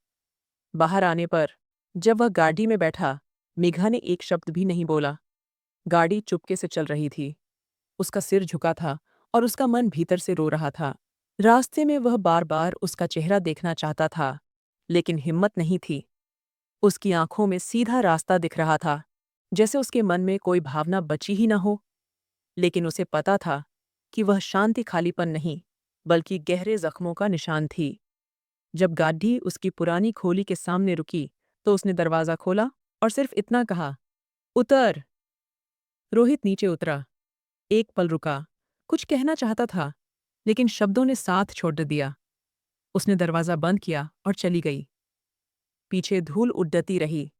बाहर आने पर जब वह गाड़ी में बैठा, मेघा ने एक शब्द भी नहीं बोला। गाड़ी चुपके से चल रही थी। उसका सिर झुका था और उसका मन भीतर से रो रहा था। रास्ते में वह बार बार उसका चेहरा देखना चाहता था, लेकिन हिम्मत नहीं थी। उसकी आंखों में सीधा रास्ता दिख रहा था, जैसे उसके मन में कोई भावना बची ही न हो। लेकिन उसे पता था कि वह शांति खालीपन नहीं, बल्कि गहरे जख्मों का निशान थी। जब गाड़ी उसकी पुरानी खोली के सामने रुकी, तो उसने दरवाज़ा खोला और सिर्फ इतना कहा, उतर। रोहित नीचे उतरा। एक पल रुका, कुछ कहना चाहता था, लेकिन शब्दों ने साथ छोड़ दिया। उसने दरवाज़ा बंद किया और चली गई। पीछे धूल उड़ती रही।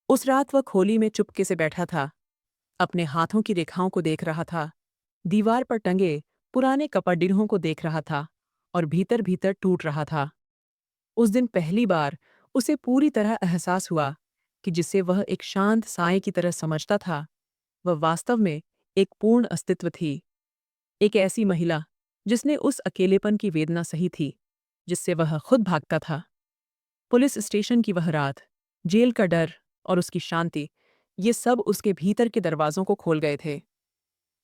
उस रात वह खोली में चुपके से बैठा था, अपने हाथों की रेखाओं को देख रहा था, दीवार पर टंगे पुराने कपड़िन्हों को देख रहा था और भीतर भीतर टूट रहा था। उस दिन पहली बार उसे पूरी तरह एहसास हुआ कि जिसे वह एक शांत साए की तरह समझता था, वह वास्तव में एक पूर्ण अस्तित्व थी। एक ऐसी महिला जिसने उस अकेलेपन की वेदना सही थी जिससे वह खुद भागता था। पुलिस स्टेशन की वह रात, जेल का डर और उसकी शांति, ये सब उसके भीतर के दरवाजों को खोल गए थे।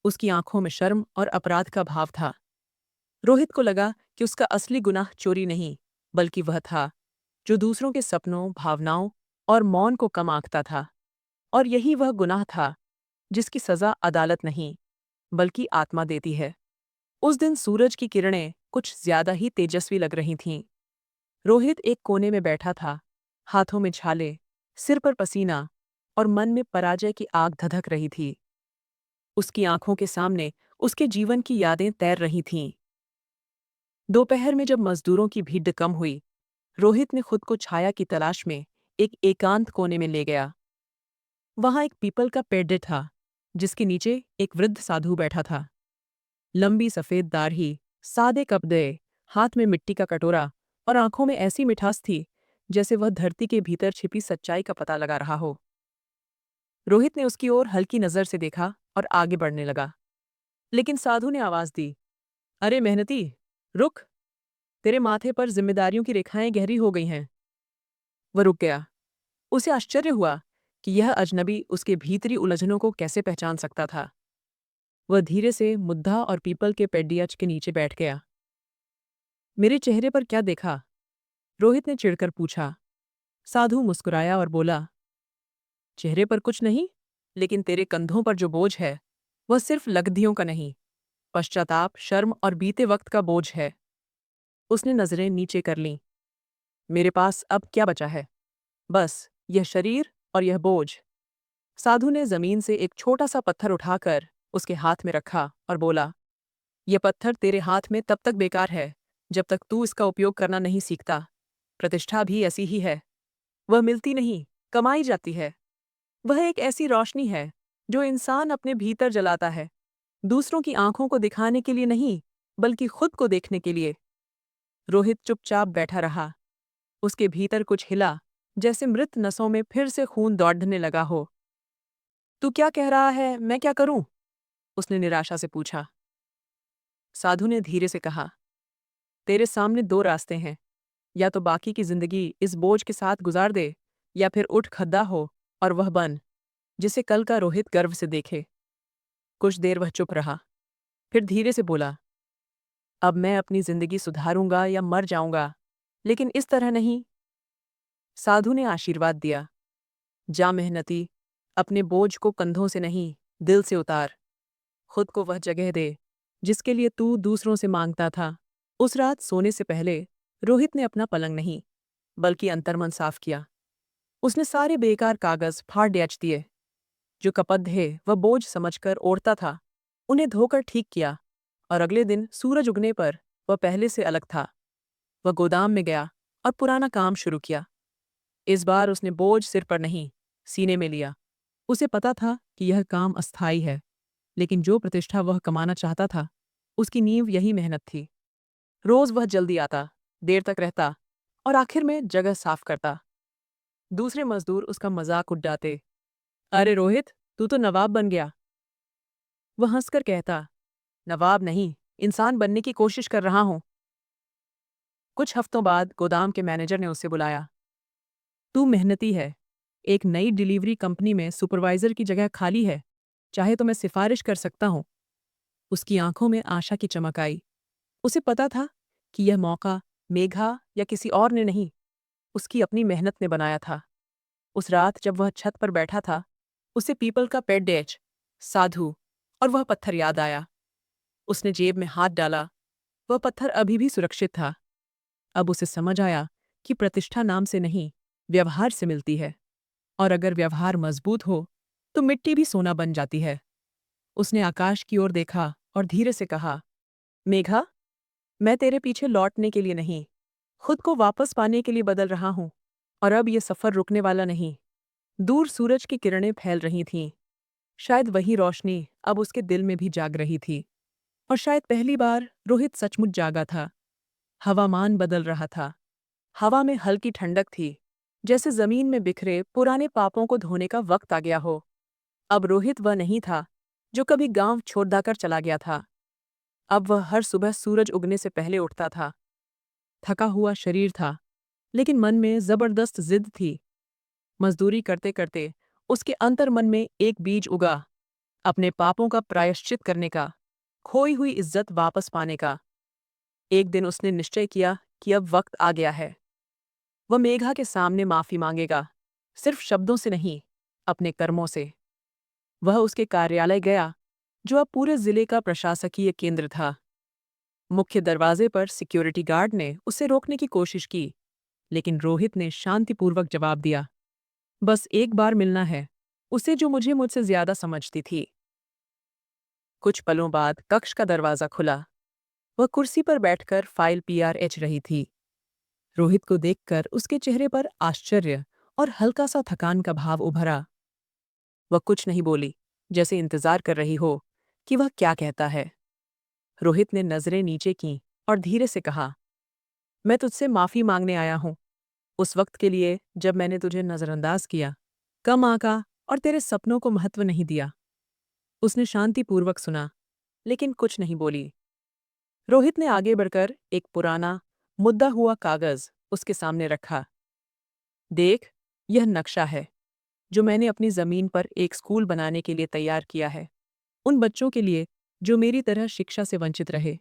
उसकी आंखों में शर्म और अपराध का भाव था। रोहित को लगा कि उसका असली गुनाह चोरी नहीं, बल्कि वह था जो दूसरों के सपनों, भावनाओं और मौन को कम आंकता था। और यही वह गुनाह था जिसकी सजा अदालत नहीं, बल्कि आत्मा देती है। उस दिन सूरज की किरणें कुछ ज्यादा ही तेजस्वी लग रही थीं। रोहित एक कोने में बैठा था, हाथों में छाले, सिर पर पसीना और मन में पराजय की आग धधक रही थी। उसकी आंखों के सामने उसके जीवन की यादें तैर रही थीं। दोपहर में जब मजदूरों की भीड़ कम हुई, रोहित ने खुद को छाया की तलाश में एक एकांत कोने में ले गया। वहां एक पीपल का पेड़ था, जिसके नीचे एक वृद्ध साधु बैठा था। लंबी सफेद दाढ़ी, सादे कपड़े, हाथ में मिट्टी का कटोरा और आंखों में ऐसी मिठास थी जैसे वह धरती के भीतर छिपी सच्चाई का पता लगा रहा हो। रोहित ने उसकी ओर हल्की नजर से देखा और आगे बढ़ने लगा। लेकिन साधु ने आवाज दी, अरे मेहनती, रुक, तेरे माथे पर जिम्मेदारियों की रेखाएं गहरी हो गई हैं। वह रुक गया। उसे आश्चर्य हुआ कि यह अजनबी उसके भीतरी उलझनों को कैसे पहचान सकता था। वह धीरे से मुद्दा और पीपल के पेडियच के नीचे बैठ गया। मेरे चेहरे पर क्या देखा? रोहित ने चिढ़कर पूछा। साधु मुस्कुराया और बोला, चेहरे पर कुछ नहीं, लेकिन तेरे कंधों पर जो बोझ है वह सिर्फ लग्धियों का नहीं, पश्चाताप, शर्म और बीते वक्त का बोझ है। उसने नजरें नीचे कर लीं। मेरे पास अब क्या बचा है? बस यह शरीर और यह बोझ। साधु ने जमीन से एक छोटा सा पत्थर उठाकर उसके हाथ में रखा और बोला, यह पत्थर तेरे हाथ में तब तक बेकार है जब तक तू इसका उपयोग करना नहीं सीखता। प्रतिष्ठा भी ऐसी ही है। वह मिलती नहीं, कमाई जाती है। वह एक ऐसी रोशनी है जो इंसान अपने भीतर जलाता है, दूसरों की आंखों को दिखाने के लिए नहीं, बल्कि खुद को देखने के लिए। रोहित चुपचाप बैठा रहा। उसके भीतर कुछ हिला, जैसे मृत नसों में फिर से खून दौड़ने लगा हो। तू क्या कह रहा है, मैं क्या करूं? उसने निराशा से पूछा। साधु ने धीरे से कहा, तेरे सामने दो रास्ते हैं। या तो बाकी की जिंदगी इस बोझ के साथ गुजार दे, या फिर उठ खड़ा हो और वह बन जिसे कल का रोहित गर्व से देखे। कुछ देर वह चुप रहा, फिर धीरे से बोला, अब मैं अपनी जिंदगी सुधारूंगा या मर जाऊंगा, लेकिन इस तरह नहीं। साधु ने आशीर्वाद दिया, जा मेहनती, अपने बोझ को कंधों से नहीं, दिल से उतार। खुद को वह जगह दे जिसके लिए तू दूसरों से मांगता था। उस रात सोने से पहले रोहित ने अपना पलंग नहीं, बल्कि अंतर्मन साफ किया। उसने सारे बेकार कागज फाड़ दिए दिए जो कपद्हे वह बोझ समझकर ओढ़ता था, उन्हें धोकर ठीक किया। और अगले दिन सूरज उगने पर वह पहले से अलग था। वह गोदाम में गया और पुराना काम शुरू किया। इस बार उसने बोझ सिर पर नहीं, सीने में लिया। उसे पता था कि यह काम अस्थायी है, लेकिन जो प्रतिष्ठा वह कमाना चाहता था, उसकी नींव यही मेहनत थी। रोज वह जल्दी आता, देर तक रहता और आखिर में जगह साफ करता। दूसरे मजदूर उसका मजाक उड़ाते, अरे रोहित, तू तो नवाब बन गया। वह हंसकर कहता, नवाब नहीं, इंसान बनने की कोशिश कर रहा हूं। कुछ हफ्तों बाद गोदाम के मैनेजर ने उसे बुलाया। तू मेहनती है, एक नई डिलीवरी कंपनी में सुपरवाइजर की जगह खाली है, चाहे तो मैं सिफारिश कर सकता हूं। उसकी आंखों में आशा की चमक आई। उसे पता था कि यह मौका मेघा या किसी और ने नहीं, उसकी अपनी मेहनत ने बनाया था। उस रात जब वह छत पर बैठा था, उसे पीपल का पेड़ डेच, साधु और वह पत्थर याद आया। उसने जेब में हाथ डाला। वह पत्थर अभी भी सुरक्षित था। अब उसे समझ आया कि प्रतिष्ठा नाम से नहीं, व्यवहार से मिलती है। और अगर व्यवहार मजबूत हो तो मिट्टी भी सोना बन जाती है। उसने आकाश की ओर देखा और धीरे से कहा, मेघा, मैं तेरे पीछे लौटने के लिए नहीं, खुद को वापस पाने के लिए बदल रहा हूं। और अब यह सफर रुकने वाला नहीं। दूर सूरज की किरणें फैल रही थीं। शायद वही रोशनी अब उसके दिल में भी जाग रही थी। और शायद पहली बार रोहित सचमुच जागा था। हवामान बदल रहा था। हवा में हल्की ठंडक थी, जैसे जमीन में बिखरे पुराने पापों को धोने का वक्त आ गया हो। अब रोहित वह नहीं था जो कभी गांव छोड़ दाकर चला गया था। अब वह हर सुबह सूरज उगने से पहले उठता था। थका हुआ शरीर था, लेकिन मन में जबरदस्त जिद थी। मजदूरी करते करते उसके अंतर्मन में एक बीज उगा, अपने पापों का प्रायश्चित करने का, खोई हुई इज्जत वापस पाने का। एक दिन उसने निश्चय किया कि अब वक्त आ गया है। वह मेघा के सामने माफी मांगेगा, सिर्फ शब्दों से नहीं, अपने कर्मों से। वह उसके कार्यालय गया, जो अब पूरे जिले का प्रशासकीय केंद्र था। मुख्य दरवाजे पर सिक्योरिटी गार्ड ने उसे रोकने की कोशिश की, लेकिन रोहित ने शांतिपूर्वक जवाब दिया, बस एक बार मिलना है, उसे जो मुझे मुझसे ज्यादा समझती थी। कुछ पलों बाद कक्ष का दरवाजा खुला। वह कुर्सी पर बैठकर फाइल पीआरएच रही थी। रोहित को देखकर उसके चेहरे पर आश्चर्य और हल्का सा थकान का भाव उभरा। वह कुछ नहीं बोली, जैसे इंतजार कर रही हो कि वह क्या कहता है। रोहित ने नजरें नीचे कीं और धीरे से कहा, मैं तुझसे माफी मांगने आया हूं, उस वक्त के लिए जब मैंने तुझे नजरअंदाज किया, कम आंका और तेरे सपनों को महत्व नहीं दिया। उसने शांतिपूर्वक सुना, लेकिन कुछ नहीं बोली। रोहित ने आगे बढ़कर एक पुराना, मुद्दा हुआ कागज उसके सामने रखा। देख, यह नक्शा है जो मैंने अपनी जमीन पर एक स्कूल बनाने के लिए तैयार किया है, उन बच्चों के लिए जो मेरी तरह शिक्षा से वंचित रहे।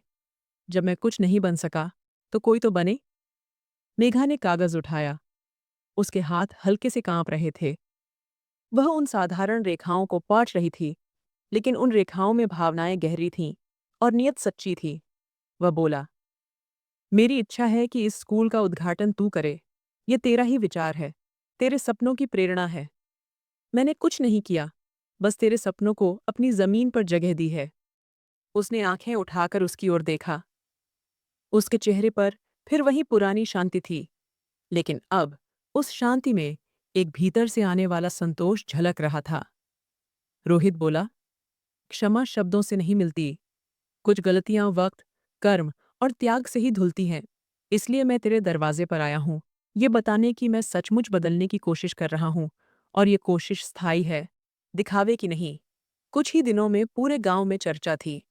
जब मैं कुछ नहीं बन सका, तो कोई तो बने। मेघा ने कागज उठाया। उसके हाथ हल्के से कांप रहे थे। वह उन साधारण रेखाओं को पढ़ रही थी, लेकिन उन रेखाओं में भावनाएं गहरी थीं और नियत सच्ची थी। वह बोला, मेरी इच्छा है कि इस स्कूल का उद्घाटन तू करे। ये तेरा ही विचार है, तेरे सपनों की प्रेरणा है। मैंने कुछ नहीं किया, बस तेरे सपनों को अपनी जमीन पर जगह दी है। उसने आंखें उठाकर उसकी ओर देखा। उसके चेहरे पर फिर वही पुरानी शांति थी, लेकिन अब उस शांति में एक भीतर से आने वाला संतोष झलक रहा था। रोहित बोला, क्षमा शब्दों से नहीं मिलती। कुछ गलतियां वक्त, कर्म और त्याग से ही धुलती हैं। इसलिए मैं तेरे दरवाजे पर आया हूं, ये बताने की मैं सचमुच बदलने की कोशिश कर रहा हूं, और ये कोशिश स्थायी है, दिखावे की नहीं। कुछ ही दिनों में पूरे गांव में चर्चा थी।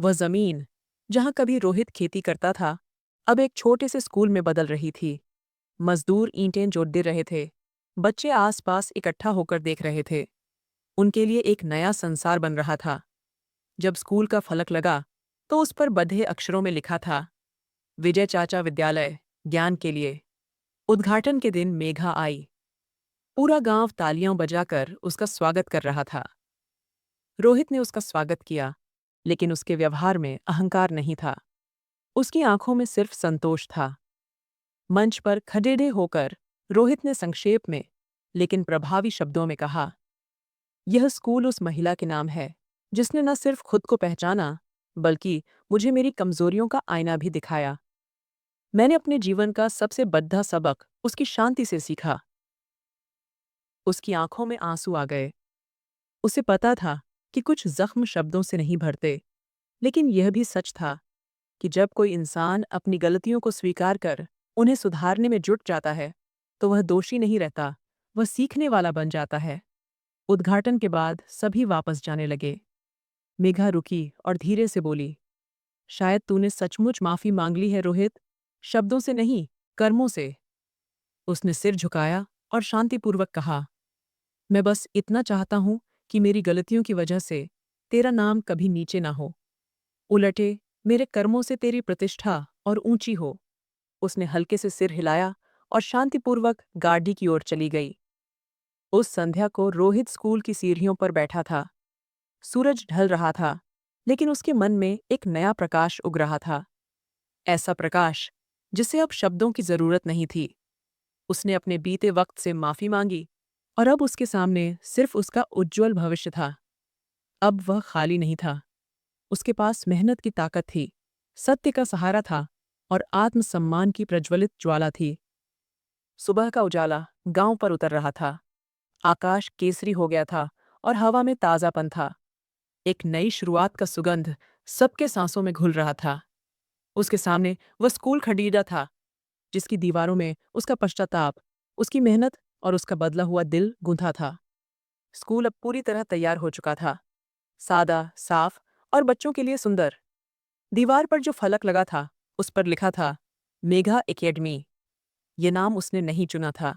वह जमीन, जहां कभी रोहित खेती करता था, अब एक छोटे से स्कूल में बदल रही थी। मजदूर ईंटें जोड़ रहे थे, बच्चे आसपास इकट्ठा होकर देख रहे थे। उनके लिए एक नया संसार बन रहा था। जब स्कूल का फलक लगा, तो उस पर बंधे अक्षरों में लिखा था, विजय चाचा विद्यालय, ज्ञान के लिए। उद्घाटन के दिन मेघा आई। पूरा गांव तालियां बजाकर उसका स्वागत कर रहा था। रोहित ने उसका स्वागत किया, लेकिन उसके व्यवहार में अहंकार नहीं था। उसकी आंखों में सिर्फ संतोष था। मंच पर खड़े होकर रोहित ने संक्षेप में, लेकिन प्रभावी शब्दों में कहा, यह स्कूल उस महिला के नाम है जिसने न सिर्फ खुद को पहचाना, बल्कि मुझे मेरी कमजोरियों का आईना भी दिखाया। मैंने अपने जीवन का सबसे बड़ा सबक उसकी शांति से सीखा। उसकी आंखों में आंसू आ गए। उसे पता था कि कुछ जख्म शब्दों से नहीं भरते, लेकिन यह भी सच था कि जब कोई इंसान अपनी गलतियों को स्वीकार कर उन्हें सुधारने में जुट जाता है, तो वह दोषी नहीं रहता, वह सीखने वाला बन जाता है। उद्घाटन के बाद सभी वापस जाने लगे। मेघा रुकी और धीरे से बोली, शायद तूने सचमुच माफी मांग ली है रोहित, शब्दों से नहीं, कर्मों से। उसने सिर झुकाया और शांतिपूर्वक कहा, मैं बस इतना चाहता हूं कि मेरी गलतियों की वजह से तेरा नाम कभी नीचे ना हो, उलटे मेरे कर्मों से तेरी प्रतिष्ठा और ऊंची हो। उसने हल्के से सिर हिलाया और शांतिपूर्वक गाड़ी की ओर चली गई। उस संध्या को रोहित स्कूल की सीढ़ियों पर बैठा था। सूरज ढल रहा था, लेकिन उसके मन में एक नया प्रकाश उग रहा था। ऐसा प्रकाश जिसे अब शब्दों की जरूरत नहीं थी। उसने अपने बीते वक्त से माफी मांगी, और अब उसके सामने सिर्फ उसका उज्ज्वल भविष्य था। अब वह खाली नहीं था। उसके पास मेहनत की ताकत थी, सत्य का सहारा था, और आत्मसम्मान की प्रज्वलित ज्वाला थी। सुबह का उजाला गांव पर उतर रहा था। आकाश केसरी हो गया था और हवा में ताजापन था। एक नई शुरुआत का सुगंध सबके सांसों में घुल रहा था। उसके सामने वह स्कूल खड़ीदा था, जिसकी दीवारों में उसका पश्चाताप, उसकी मेहनत और उसका बदला हुआ दिल गूंथा था। स्कूल अब पूरी तरह तैयार हो चुका था, सादा, साफ और बच्चों के लिए सुंदर। दीवार पर जो फलक लगा था उस पर लिखा था मेघा एकेडमी। ये नाम उसने नहीं चुना था।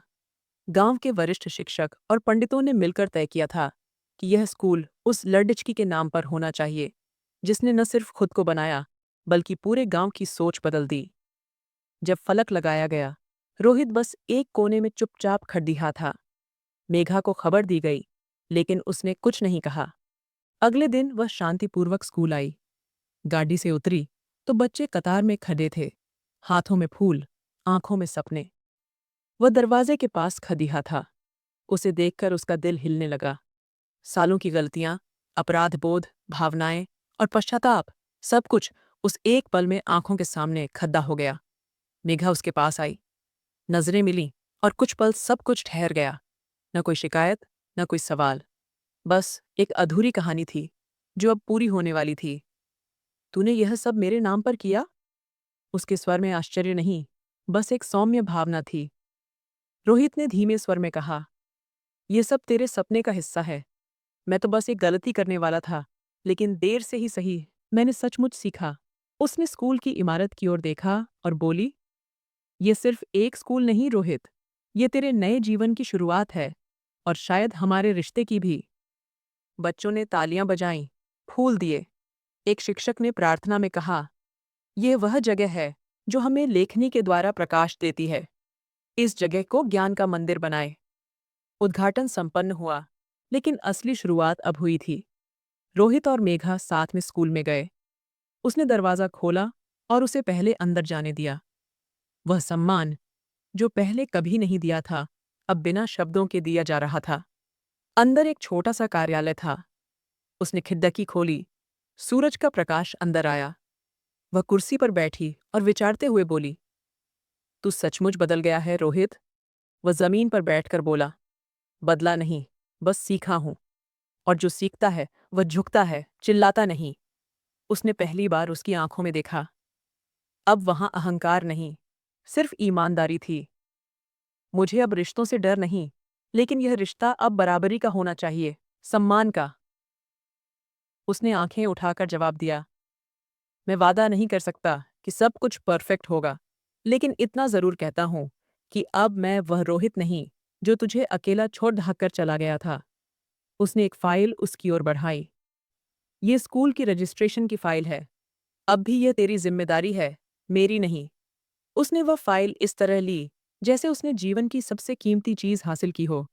गांव के वरिष्ठ शिक्षक और पंडितों ने मिलकर तय किया था कि यह स्कूल उस लड़डिचकी के नाम पर होना चाहिए जिसने न सिर्फ खुद को बनाया बल्कि पूरे गांव की सोच बदल दी। जब फलक लगाया गया, रोहित बस एक कोने में चुपचाप खड़िया था। मेघा को खबर दी गई, लेकिन उसने कुछ नहीं कहा। अगले दिन वह शांतिपूर्वक स्कूल आई। गाड़ी से उतरी तो बच्चे कतार में खड़े थे, हाथों में फूल, आंखों में सपने। वह दरवाजे के पास खड़िया था। उसे देखकर उसका दिल हिलने लगा। सालों की गलतियां, अपराध बोध, भावनाएं और पश्चाताप, सब कुछ उस एक पल में आंखों के सामने खड़ा हो गया। मेघा उसके पास आई, नजरें मिली और कुछ पल सब कुछ ठहर गया। न कोई शिकायत, न कोई सवाल, बस एक अधूरी कहानी थी जो अब पूरी होने वाली थी। तूने यह सब मेरे नाम पर किया? उसके स्वर में आश्चर्य नहीं, बस एक सौम्य भावना थी। रोहित ने धीमे स्वर में कहा, यह सब तेरे सपने का हिस्सा है। मैं तो बस एक गलती करने वाला था, लेकिन देर से ही सही मैंने सचमुच सीखा। उसने स्कूल की इमारत की ओर देखा और बोली, ये सिर्फ एक स्कूल नहीं रोहित, ये तेरे नए जीवन की शुरुआत है, और शायद हमारे रिश्ते की भी। बच्चों ने तालियां बजाईं, फूल दिए। एक शिक्षक ने प्रार्थना में कहा, यह वह जगह है जो हमें लेखनी के द्वारा प्रकाश देती है। इस जगह को ज्ञान का मंदिर बनाए। उद्घाटन संपन्न हुआ, लेकिन असली शुरुआत अब हुई थी। रोहित और मेघा साथ में स्कूल में गए। उसने दरवाज़ा खोला और उसे पहले अंदर जाने दिया। वह सम्मान, जो पहले कभी नहीं दिया था, अब बिना शब्दों के दिया जा रहा था। अंदर एक छोटा सा कार्यालय था। उसने खिड़की खोली, सूरज का प्रकाश अंदर आया। वह कुर्सी पर बैठी और विचारते हुए बोली, तू सचमुच बदल गया है रोहित। वह जमीन पर बैठकर बोला, बदला नहीं, बस सीखा हूं। और जो सीखता है वह झुकता है, चिल्लाता नहीं। उसने पहली बार उसकी आंखों में देखा। अब वहां अहंकार नहीं, सिर्फ ईमानदारी थी। मुझे अब रिश्तों से डर नहीं, लेकिन यह रिश्ता अब बराबरी का होना चाहिए, सम्मान का। उसने आंखें उठाकर जवाब दिया, मैं वादा नहीं कर सकता कि सब कुछ परफेक्ट होगा, लेकिन इतना जरूर कहता हूं कि अब मैं वह रोहित नहीं जो तुझे अकेला छोड़ ढककर चला गया था। उसने एक फाइल उसकी ओर बढ़ाई। ये स्कूल की रजिस्ट्रेशन की फाइल है। अब भी यह तेरी जिम्मेदारी है, मेरी नहीं। उसने वह फाइल इस तरह ली जैसे उसने जीवन की सबसे कीमती चीज हासिल की हो।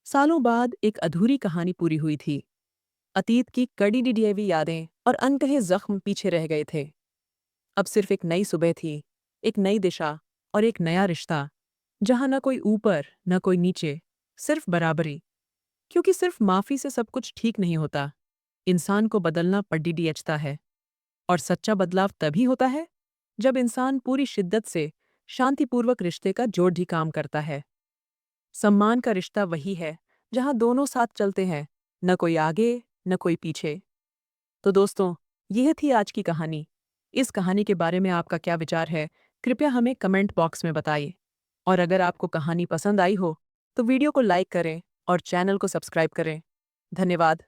सालों बाद एक अधूरी कहानी पूरी हुई थी। अतीत की कड़ी डिडीवी यादें और अनकहे जख्म पीछे रह गए थे। अब सिर्फ एक नई सुबह थी, एक नई दिशा और एक नया रिश्ता, जहां न कोई ऊपर न कोई नीचे, सिर्फ बराबरी। क्योंकि सिर्फ माफी से सब कुछ ठीक नहीं होता। इंसान को बदलना पड़ीडीएचता है, और सच्चा बदलाव तभी होता है जब इंसान पूरी शिद्दत से शांतिपूर्वक रिश्ते का जोड़ ही काम करता है। सम्मान का रिश्ता वही है जहां दोनों साथ चलते हैं, न कोई आगे न कोई पीछे। तो दोस्तों, यह थी आज की कहानी। इस कहानी के बारे में आपका क्या विचार है, कृपया हमें कमेंट बॉक्स में बताइए। और अगर आपको कहानी पसंद आई हो तो वीडियो को लाइक करें और चैनल को सब्सक्राइब करें। धन्यवाद।